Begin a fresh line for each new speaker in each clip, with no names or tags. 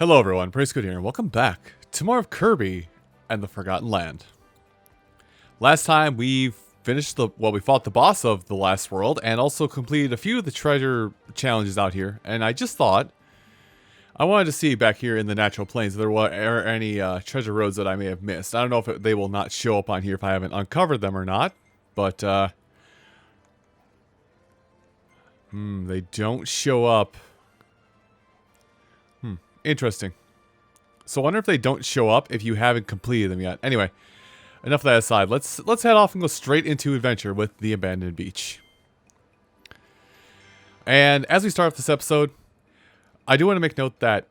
Hello everyone, Praise Good here, and welcome back to more of Kirby and the Forgotten Land. Last time we finished we fought the boss of the last world and also completed a few of the treasure challenges out here, and I just thought I wanted to see back here in the natural plains if there were any treasure roads that I may have missed. I don't know if they will not show up on here if I haven't uncovered them or not, but they don't show up. Interesting. So I wonder if they don't show up if you haven't completed them yet. Anyway, enough of that aside. Let's head off and go straight into adventure with the abandoned beach. And as we start off this episode, I do want to make note that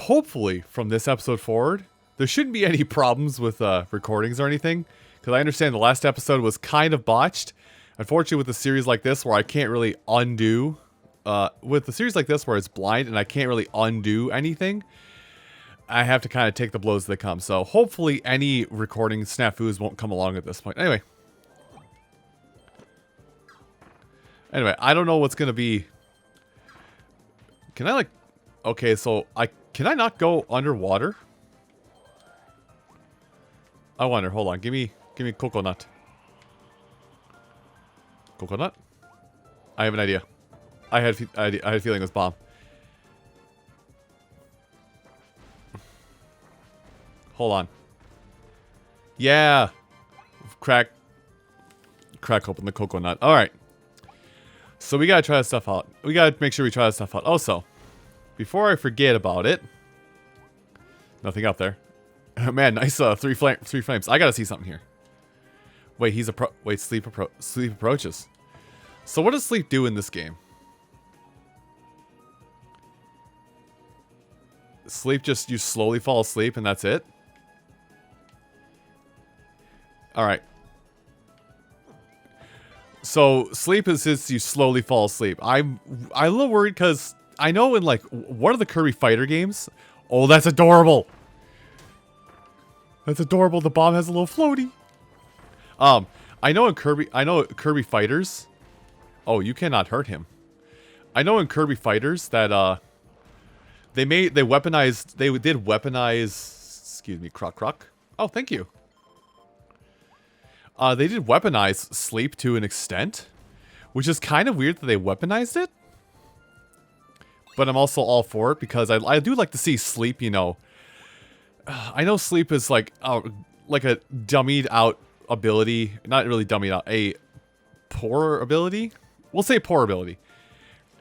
hopefully from this episode forward, there shouldn't be any problems with recordings or anything, because I understand the last episode was kind of botched. Unfortunately, with a series like this where I can't really undo with a series like this where it's blind and I can't really undo anything, I have to kind of take the blows as they come. So hopefully any recording snafus won't come along at this point. Anyway, I don't know what's going to be. Can I okay, so can I not go underwater? I wonder, hold on, give me coconut. Coconut? I have an idea. I had a feeling it was bomb. Hold on. Yeah. Crack open the coconut. Alright. So we gotta try this stuff out. We gotta make sure we try this stuff out. Also, before I forget about it. Nothing up there. Man, nice three flames. I gotta see something here. Wait, sleep approaches. So what does sleep do in this game? Sleep just, you slowly fall asleep and that's it? Alright. So, sleep is just you slowly fall asleep. I'm a little worried because I know in one of the Kirby fighter games... Oh, that's adorable! That's adorable. The bomb has a little floaty. I know Kirby fighters... Oh, you cannot hurt him. I know in Kirby fighters that, They did weaponize, excuse me, croc. Oh, thank you. They did weaponize sleep to an extent, which is kind of weird that they weaponized it. But I'm also all for it because I do like to see sleep, you know. I know sleep is like a dummied out ability, not really dummied out, a poor ability. We'll say poor ability.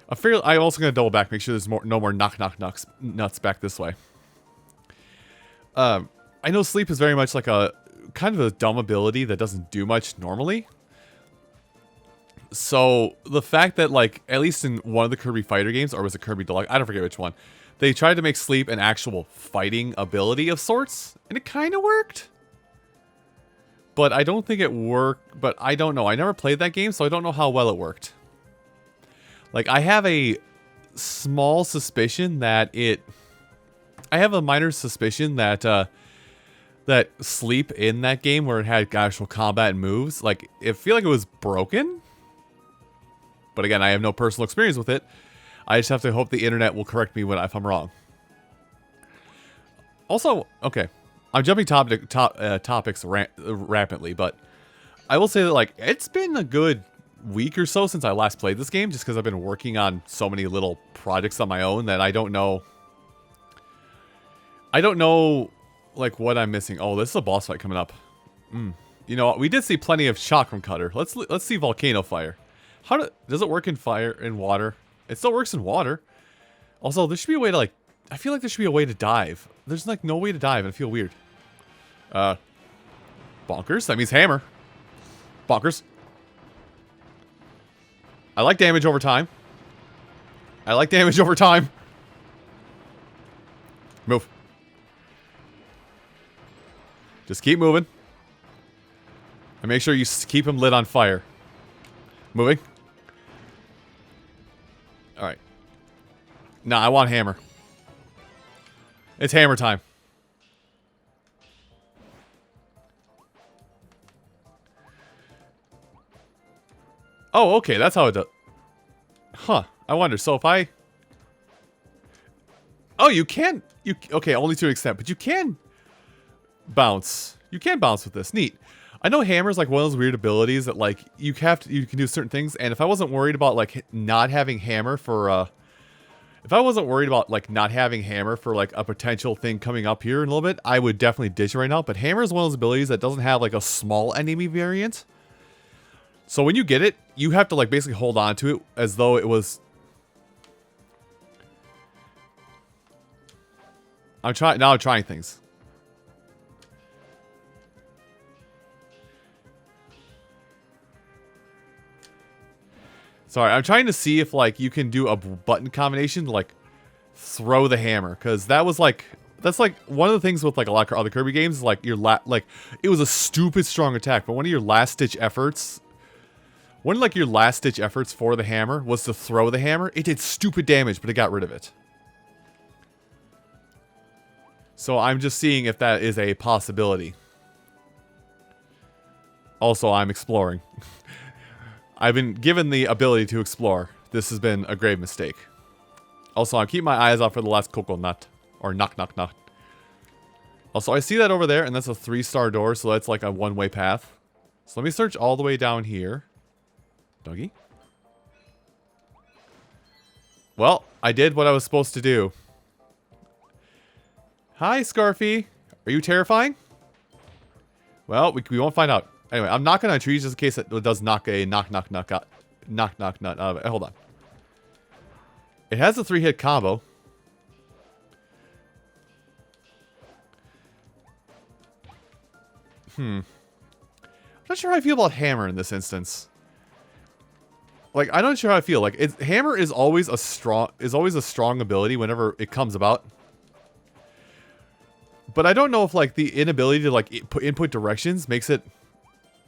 I'm also going to double back, make sure there's no more nuts back this way. I know sleep is very much like a kind of a dumb ability that doesn't do much normally. So the fact that at least in one of the Kirby fighter games, or was it Kirby Deluxe? I don't forget which one. They tried to make sleep an actual fighting ability of sorts, and it kind of worked. But I don't think it worked, but I don't know. I never played that game, so I don't know how well it worked. I have a small suspicion that I have a minor suspicion that, that sleep in that game where it had actual combat and moves, I feel like it was broken. But again, I have no personal experience with it. I just have to hope the internet will correct me if I'm wrong. Also, okay, I'm jumping topics rapidly, but I will say that, it's been a good week or so since I last played this game, just because I've been working on so many little projects on my own that I don't know what I'm missing. Oh, this is a boss fight coming up. You know, we did see plenty of chakram cutter. Let's see volcano fire. Does it work in fire and water? It still works in water. Also, there should be a way to I feel like there should be a way to dive. There's no way to dive and I feel weird. Bonkers. That means hammer. Bonkers. I like damage over time. Move. Just keep moving. And make sure you keep him lit on fire. Moving. Alright. Nah, I want hammer. It's hammer time. Oh, okay, that's how it does. Huh. I wonder, so if I... Oh, you can't... Okay, only to an extent, but you can bounce. You can bounce with this. Neat. I know hammer's like one of those weird abilities that like you can do certain things, and if I wasn't worried about like not having hammer for if I wasn't worried about like not having hammer for like a potential thing coming up here in a little bit, I would definitely ditch it right now. But hammer is one of those abilities that doesn't have like a small enemy variant. So when you get it, you have to like basically hold on to it as though it was. I'm trying things. Sorry, I'm trying to see if like you can do a button combination to like throw the hammer, because that's like one of the things with like a lot of other Kirby games is like like it was a stupid strong attack, but one of your last ditch efforts for the hammer was to throw the hammer. It did stupid damage, but it got rid of it. So I'm just seeing if that is a possibility. Also, I'm exploring. I've been given the ability to explore. This has been a grave mistake. Also, I'm keeping my eyes out for the last coconut. Or knock, knock, knock. Also, I see that over there, and that's a 3-star door, so that's like a one-way path. So let me search all the way down here. Doggy. Well, I did what I was supposed to do. Hi, Scarfy. Are you terrifying? Well, we won't find out. Anyway, I'm knocking on trees just in case it does knock a knock out of it. Hold on. It has a 3-hit combo. I'm not sure how I feel about hammer in this instance. Like, I'm not sure how I feel. Like, hammer is always a strong ability whenever it comes about. But I don't know if like the inability to like input directions makes it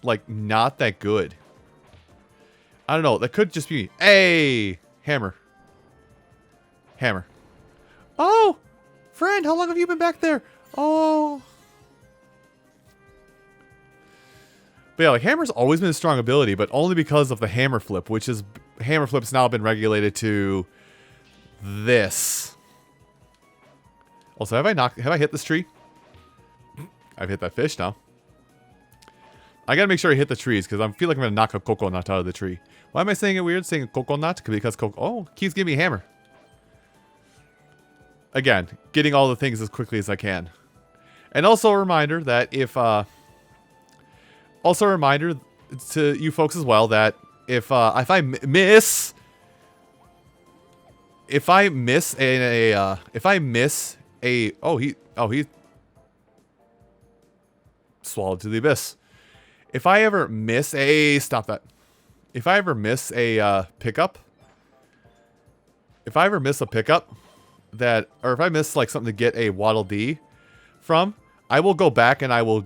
like not that good. I don't know. That could just be hey, hammer. Hammer. Oh, friend, how long have you been back there? Oh. But yeah, like hammer's always been a strong ability, but only because of the hammer flip, which is hammer flip's now been regulated to this. Also, have I hit this tree? I've hit that fish now. I gotta make sure I hit the trees, because I feel like I'm gonna knock a coconut out of the tree. Why am I saying it weird? Saying coconut? Because keeps giving me hammer. Again, getting all the things as quickly as I can. And also a reminder that also a reminder to you folks as well that if I miss a he swallowed to the abyss. If I ever miss a if I ever miss a pickup, if I miss like something to get a Waddle Dee from, I will go back and I will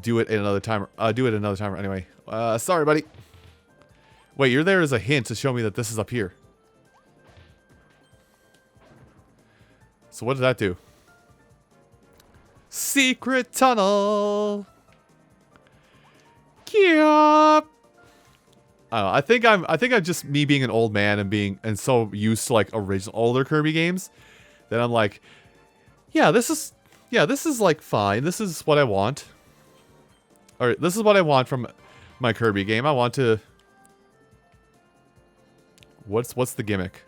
do it another time. Anyway. Sorry, buddy. Wait, you're there as a hint to show me that this is up here. So what did that do? Secret tunnel. Yup. I think I'm just me being an old man and so used to like older Kirby games that I'm like, this is like fine. This is what I want. Or this is what I want from my Kirby game. I want to. What's the gimmick?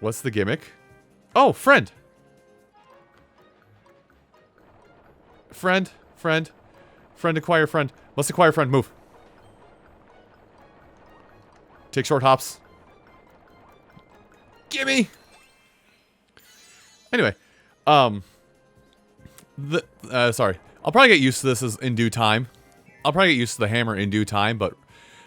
What's the gimmick? Oh, friend. Friend, acquire friend. Must acquire friend, move. Take short hops. Gimme! Anyway, sorry. I'll probably get used to this in due time. I'll probably get used to the hammer in due time, but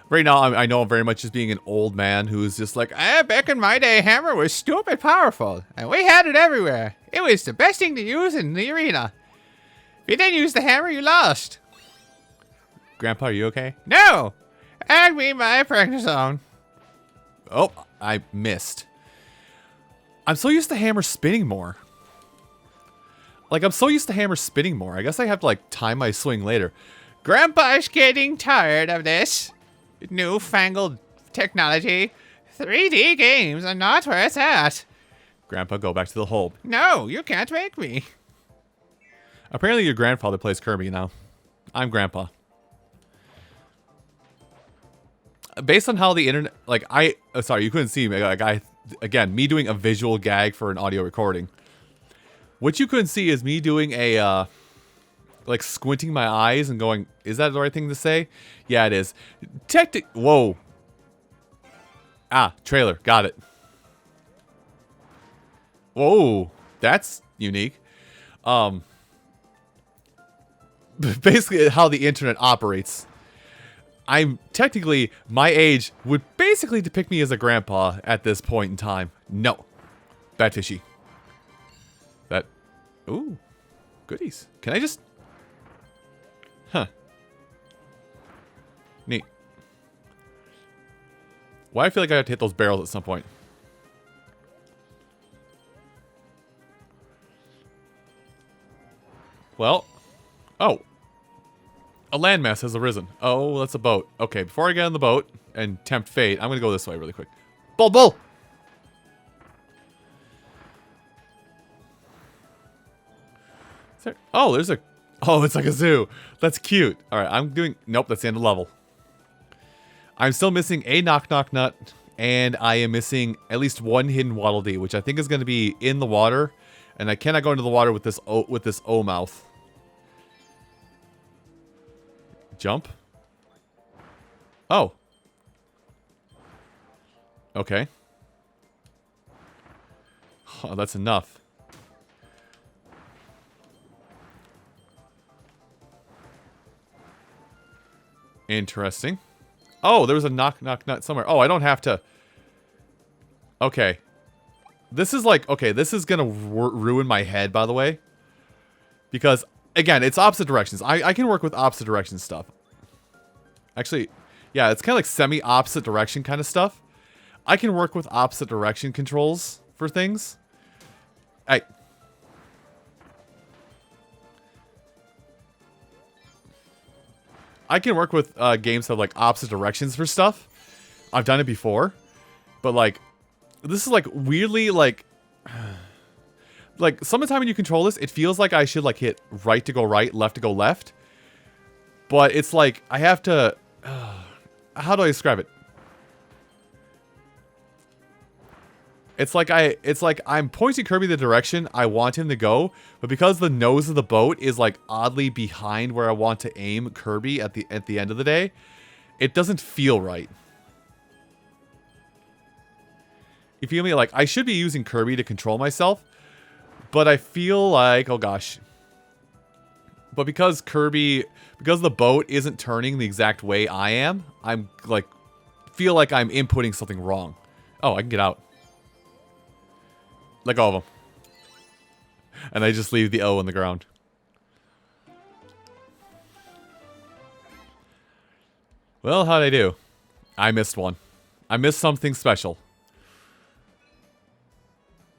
right now I know I'm very much just being an old man who's just like, back in my day, hammer was stupid powerful, and we had it everywhere. It was the best thing to use in the arena. If you didn't use the hammer, you lost. Grandpa, are you okay? No! Add me my practice zone. Oh, I missed. I'm so used to hammer spinning more. I guess I have to, like, time my swing later. Grandpa's getting tired of this newfangled technology.
3D games are not where it's at.
Grandpa, go back to the hole.
No, you can't make me.
Apparently your grandfather plays Kirby now. I'm Grandpa. Based on how the internet... Like, sorry, you couldn't see me. Like, again, me doing a visual gag for an audio recording. What you couldn't see is me doing a... like, squinting my eyes and going, is that the right thing to say? Yeah, it is. Whoa. Ah, trailer. Got it. Whoa. That's unique. Basically how the internet operates. I'm technically, my age would basically depict me as a grandpa at this point in time. No. Bad fishy. That, ooh, goodies. Can I just, huh. Neat. Why I feel like I have to hit those barrels at some point. Well, oh. A landmass has arisen. Oh, that's a boat. Okay, before I get on the boat and tempt fate, I'm gonna go this way really quick. Bull! Oh, there's a... Oh, it's like a zoo. That's cute. Alright, I'm doing... Nope, that's the end of the level. I'm still missing a knock nut, and I am missing at least one hidden Waddle Dee, which I think is going to be in the water, and I cannot go into the water with this O mouth. Jump. Oh. Okay. Oh, that's enough. Interesting. Oh, there was a knock nut somewhere. Oh, I don't have to... Okay. This is like... Okay, this is gonna ruin my head, by the way. Because... Again, it's opposite directions. I can work with opposite direction stuff. Actually, yeah, it's kind of like semi-opposite direction kind of stuff. I can work with opposite direction controls for things. I can work with games that have like opposite directions for stuff. I've done it before. But like, this is like weirdly like... Like, sometimes when you control this, it feels like I should, like, hit right to go right, left to go left. But it's like, I have to... how do I describe it? It's like I'm pointing Kirby the direction I want him to go, but because the nose of the boat is, like, oddly behind where I want to aim Kirby at the end of the day, it doesn't feel right. You feel me? Like, I should be using Kirby to control myself, but I feel like, oh gosh. But because the boat isn't turning the exact way I am, I'm like, feel like I'm inputting something wrong. Oh, I can get out. Let go of them. And I just leave the O on the ground. Well, how'd I do? I missed one. I missed something special.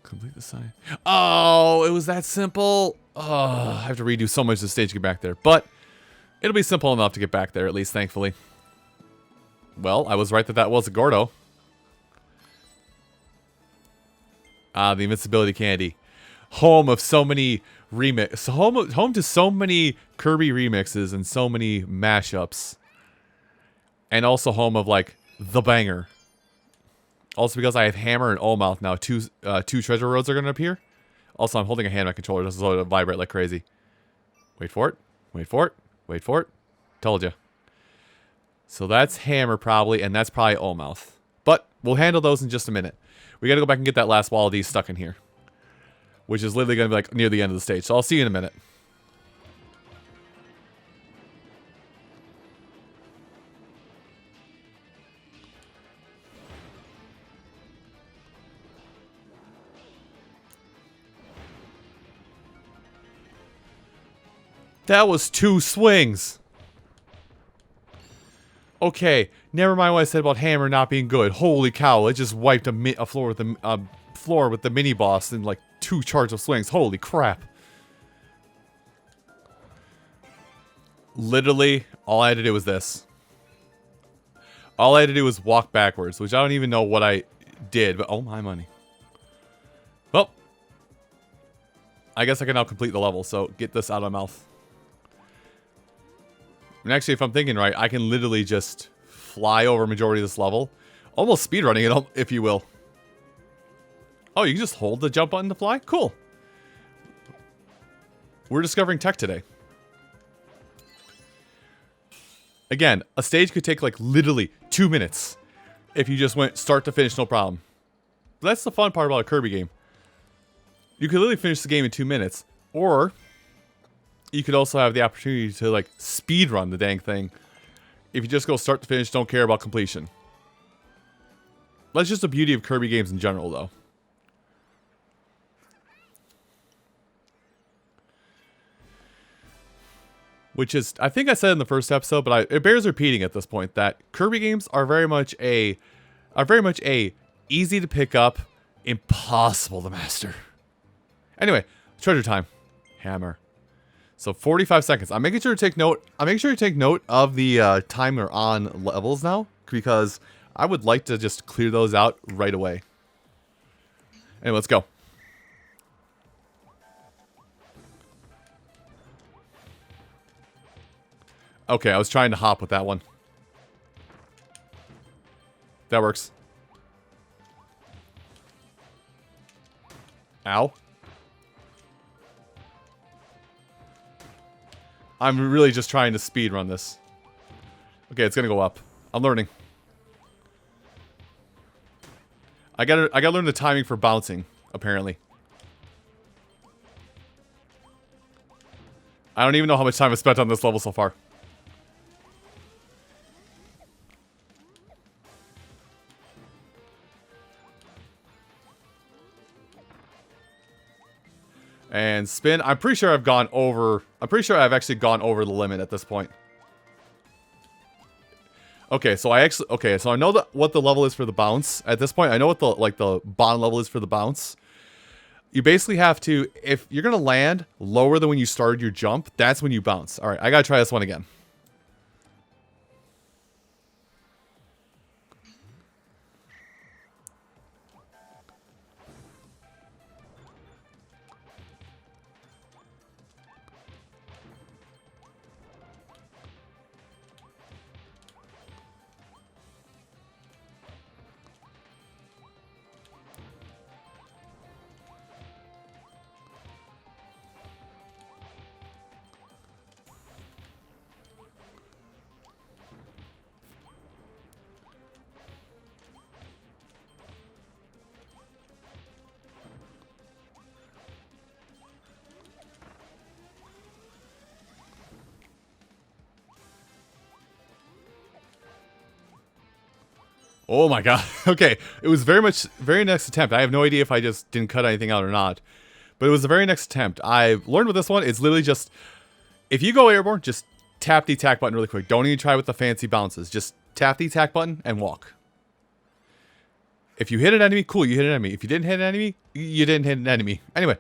Complete the sign. Oh, it was that simple. Oh, I have to redo so much of the stage to get back there. But it'll be simple enough to get back there, at least, thankfully. Well, I was right that was a Gordo. Ah, the invincibility candy. Home of so many home to so many Kirby remixes and so many mashups. And also home of, like, the banger. Also, because I have Hammer and Olmouth now, two treasure roads are going to appear. Also, I'm holding a hand on my controller just so it'll vibrate like crazy. Wait for it. Wait for it. Wait for it. Told you. So that's Hammer probably, and that's probably Olmouth. But we'll handle those in just a minute. We got to go back and get that last Waddle Dee stuck in here. Which is literally going to be like near the end of the stage. So I'll see you in a minute. That was 2 swings. Okay, never mind what I said about Hammer not being good. Holy cow, it just wiped a floor with the mini boss in like 2 charges of swings. Holy crap. Literally, all I had to do was this. All I had to do was walk backwards, which I don't even know what I did, but oh my money. Well, I guess I can now complete the level, so get this out of my mouth. And actually, if I'm thinking right, I can literally just fly over majority of this level. Almost speedrunning it, if you will. Oh, you can just hold the jump button to fly? Cool. We're discovering tech today. Again, a stage could take like literally 2 minutes if you just went start to finish, no problem. But that's the fun part about a Kirby game. You could literally finish the game in 2 minutes, or you could also have the opportunity to like speed run the dang thing. If you just go start to finish, don't care about completion. That's just the beauty of Kirby games in general, though. Which is, I think I said in the first episode, but it bears repeating at this point that Kirby games are very much a easy to pick up, impossible to master. Anyway, treasure time, hammer. So 45 seconds. I'm making sure to take note. I'm making sure to take note of the timer on levels now, because I would like to just clear those out right away. Anyway, let's go. Okay, I was trying to hop with that one. That works. Ow. I'm really just trying to speed run this. Okay, it's gonna go up. I'm learning. I gotta learn the timing for bouncing, apparently. I don't even know how much time I've spent on this level so far. And spin. I'm pretty sure I've gone over. I'm pretty sure I've actually gone over the limit at this point. Okay, so so I know what the level is for the bounce. At this point, I know what the bottom level is for the bounce. You basically have to, if you're gonna land lower than when you started your jump, that's when you bounce. All right, I gotta try this one again. Oh my god. Okay, it was very next attempt. I have no idea if I just didn't cut anything out or not. But it was the very next attempt. I learned with this one, it's literally just, if you go airborne, just tap the attack button really quick. Don't even try with the fancy bounces. Just tap the attack button and walk. If you hit an enemy, cool, you hit an enemy. If you didn't hit an enemy, you didn't hit an enemy. Anyway,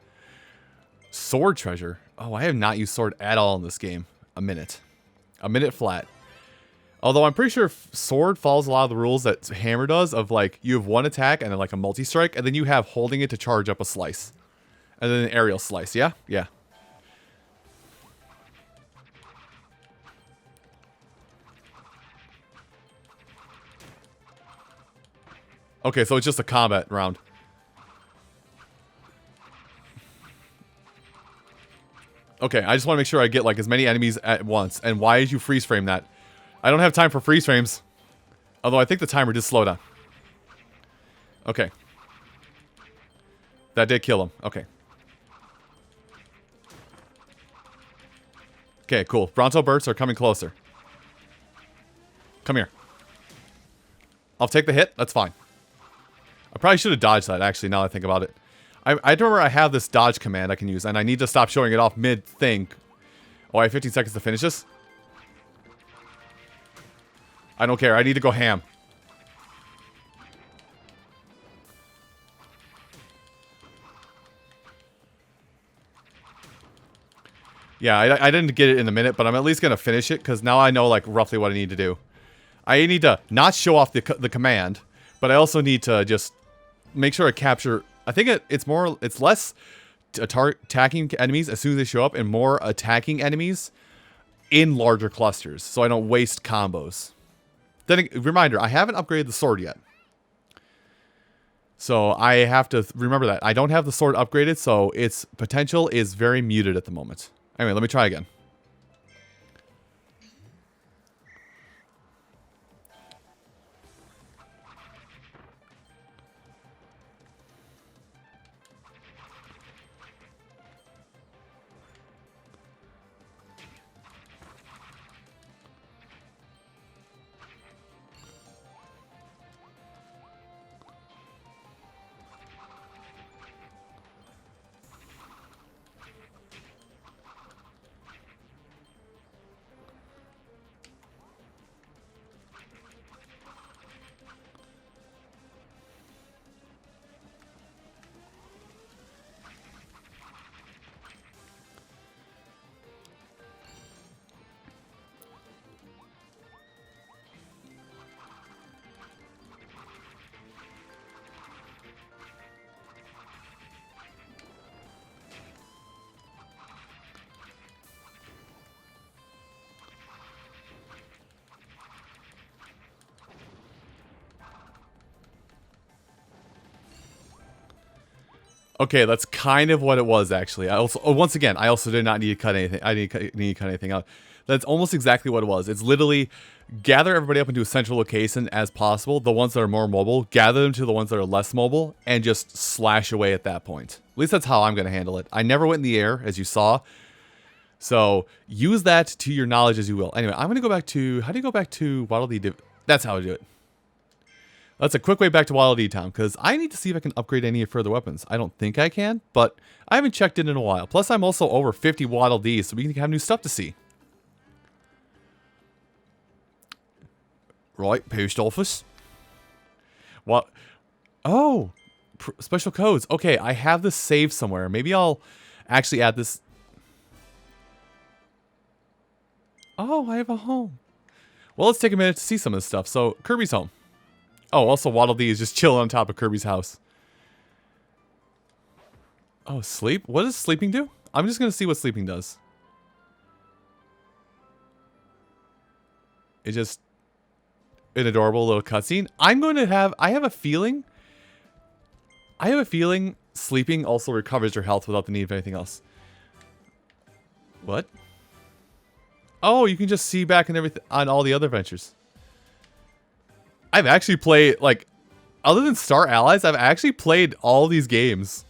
sword treasure. Oh, I have not used sword at all in this game. A minute flat. Although I'm pretty sure sword follows a lot of the rules that hammer does, of like you have one attack and then like a multi-strike, and then you have holding it to charge up a slice. And then an aerial slice, yeah? Yeah. Okay, so it's just a combat round. Okay, I just want to make sure I get like as many enemies at once. And why did you freeze frame that? I don't have time for freeze frames. Although I think the timer did slow down. Okay. That did kill him. Okay. Okay, cool. Bronto bursts are coming closer. Come here. I'll take the hit. That's fine. I probably should have dodged that, actually, now that I think about it. I remember I have this dodge command I can use, and I need to stop showing it off mid-thing. Oh, I have 15 seconds to finish this? I don't care. I need to go ham. Yeah, I didn't get it in a minute, but I'm at least going to finish it, because now I know, like, roughly what I need to do. I need to not show off the command, but I also need to just make sure I capture. I think it's less attacking enemies as soon as they show up and more attacking enemies in larger clusters, so I don't waste combos. Then, reminder, I haven't upgraded the sword yet. So I have to remember that. I don't have the sword upgraded, so its potential is very muted at the moment. Anyway, let me try again. Okay, that's kind of what it was, actually. I also, once again, I also did not need to cut anything. I didn't need to cut anything out. That's almost exactly what it was. It's literally gather everybody up into a central location as possible. The ones that are more mobile, gather them to the ones that are less mobile, and just slash away at that point. At least that's how I'm going to handle it. I never went in the air, as you saw. So use that to your knowledge as you will. Anyway, I'm going to go back to... How do you go back to Waddle Dee? That's how I do it. That's a quick way back to Waddle Dee Town, because I need to see if I can upgrade any further weapons. I don't think I can, but I haven't checked it in a while. Plus, I'm also over 50 Waddle Dees, so we can have new stuff to see. Right, post office. What? Oh, special codes. Okay, I have this saved somewhere. Maybe I'll actually add this. Oh, I have a home. Well, let's take a minute to see some of this stuff. So, Kirby's home. Oh, also Waddle Dee is just chilling on top of Kirby's house. Oh, sleep? What does sleeping do? I'm just going to see what sleeping does. It's just an adorable little cutscene. I have a feeling sleeping also recovers your health without the need of anything else. What? Oh, you can just see back and everything on all the other adventures. I've actually played, like, other than Star Allies, I've actually played all these games.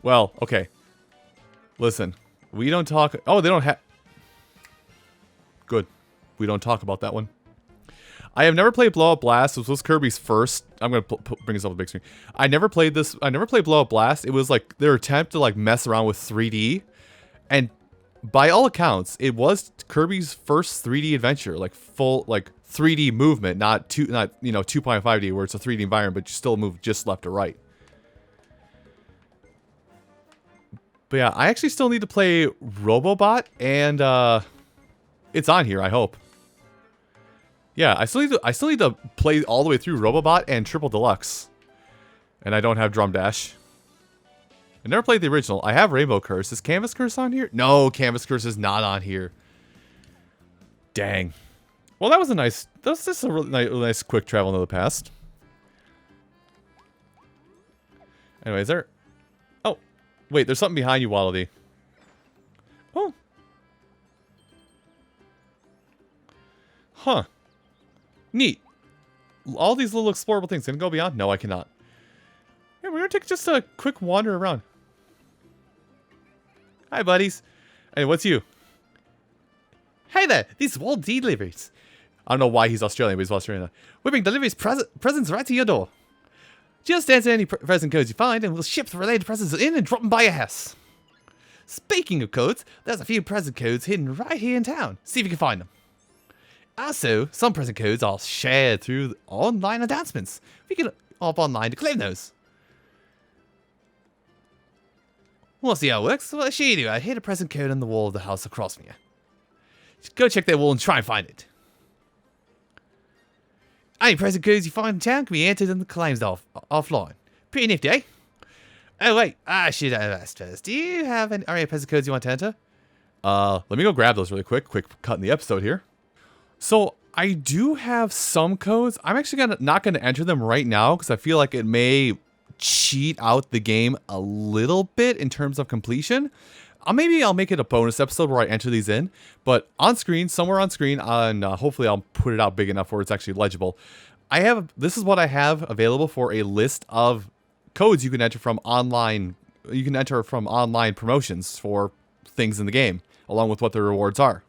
Well, okay. Listen, we don't talk... Oh, they don't have... Good. We don't talk about that one. I have never played Blow Up Blast. This was Kirby's first... I'm going to bring this up on the big screen. I never played this... I never played Blow Up Blast. It was, like, their attempt to, like, mess around with 3D. And by all accounts, it was Kirby's first 3D adventure. Like, full, like... 3D movement, not 2.5D where it's a 3D environment, but you still move just left or right. But yeah, I actually still need to play Robobot, and it's on here, I hope. Yeah, I still need to play all the way through Robobot and Triple Deluxe. And I don't have Drum Dash. I never played the original. I have Rainbow Curse. Is Canvas Curse on here? No, Canvas Curse is not on here. Dang. Well, that was just a really nice quick travel into the past. Anyway, is there... Oh, wait, there's something behind you, Waddle Dee. Oh. Huh. Neat. All these little explorable things. Can I go beyond? No, I cannot. Yeah, we're gonna take just a quick wander around. Hi, buddies. Hey, what's you? Hey there, these Waddle Dee deliveries. I don't know why he's Australian, but he's Australian. We bring deliveries presents right to your door. Just answer any present codes you find, and we'll ship the related presents in and drop them by your house. Speaking of codes, there's a few present codes hidden right here in town. See if you can find them. Also, some present codes are shared through online announcements. We can hop online to claim those. We'll see how it works. Well, I'll show you. I hid a present code on the wall of the house across from you. Just go check that wall and try and find it.
Any present codes you find in town can be entered in the claims offline. Pretty nifty, eh? Oh, wait. I should have asked first. Do you have any present codes you want to enter?
Let me go grab those really quick. Quick cut in the episode here. So I do have some codes. I'm actually not gonna enter them right now because I feel like it may cheat out the game a little bit in terms of completion. Maybe I'll make it a bonus episode where I enter these in, but on screen, somewhere on screen, and hopefully I'll put it out big enough where it's actually legible. This is what I have available for a list of codes you can enter from online. You can enter from online promotions for things in the game, along with what the rewards are.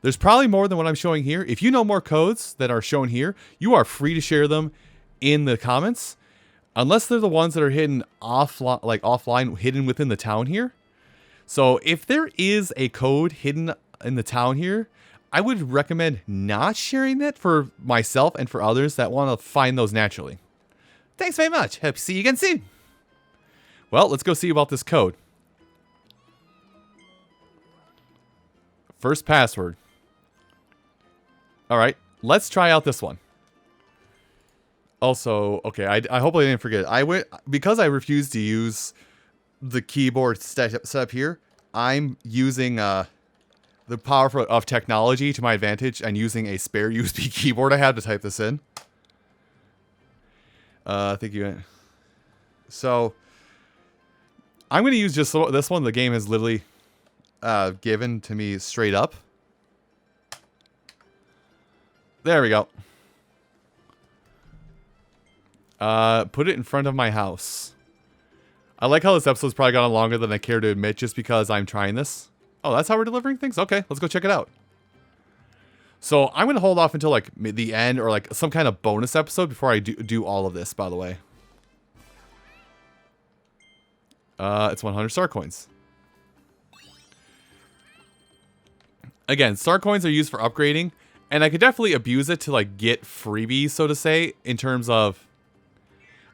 There's probably more than what I'm showing here. If you know more codes that are shown here, you are free to share them in the comments, unless they're the ones that are hidden offline, hidden within the town here. So if there is a code hidden in the town here, I would recommend not sharing that for myself and for others that want to find those naturally.
Thanks very much. Hope to see you again soon.
Well, let's go see about this code. First password. All right, let's try out this one. Also, okay, I hope I didn't forget. Because I refused to use the keyboard set up here. I'm using the power of technology to my advantage and using a spare USB keyboard I have to type this in. Thank you. So I'm going to use just this one. The game has literally given to me straight up. There we go. Put it in front of my house. I like how this episode's probably gone longer than I care to admit just because I'm trying this. Oh, that's how we're delivering things? Okay, let's go check it out. So I'm going to hold off until like the end or like some kind of bonus episode before I do all of this, by the way. It's 100 star coins. Again, star coins are used for upgrading, and I could definitely abuse it to like get freebies, so to say, in terms of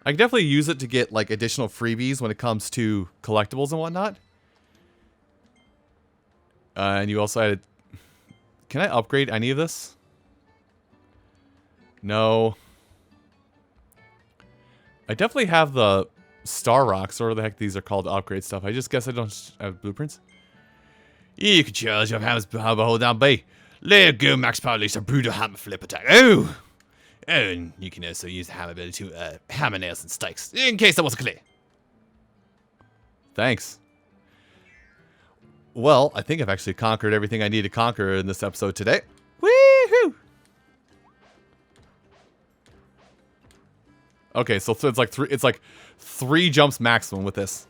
I can definitely use it to get like additional freebies when it comes to collectibles and whatnot. And you also had can I upgrade any of this? No. I definitely have the Star Rocks, or whatever the heck these are called to upgrade stuff. I just guess I don't have blueprints.
You can charge your hammers behind the hold down B. Let go max power release a brutal hammer flip attack. Oh! Oh, and you can also use the hammer ability to hammer nails and stakes, in case that wasn't clear.
Thanks. Well, I think I've actually conquered everything I need to conquer in this episode today.
Woohoo!
Okay, so it's like three jumps maximum with this.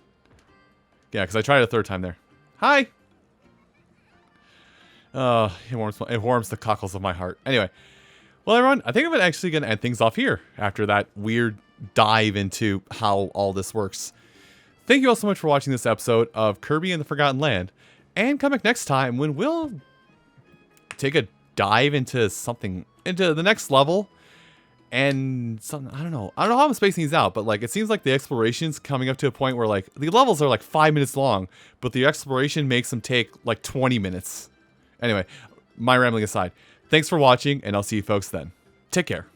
Yeah, because I tried it a third time there. Hi. It warms the cockles of my heart. Anyway, well, everyone, I think I'm actually going to end things off here after that weird dive into how all this works. Thank you all so much for watching this episode of Kirby and the Forgotten Land. And come back next time when we'll take a dive into the next level. And something, I don't know how I'm spacing these out, but like it seems like the exploration's coming up to a point where like the levels are like 5 minutes long, but the exploration makes them take like 20 minutes. Anyway, my rambling aside, thanks for watching, and I'll see you folks then. Take care.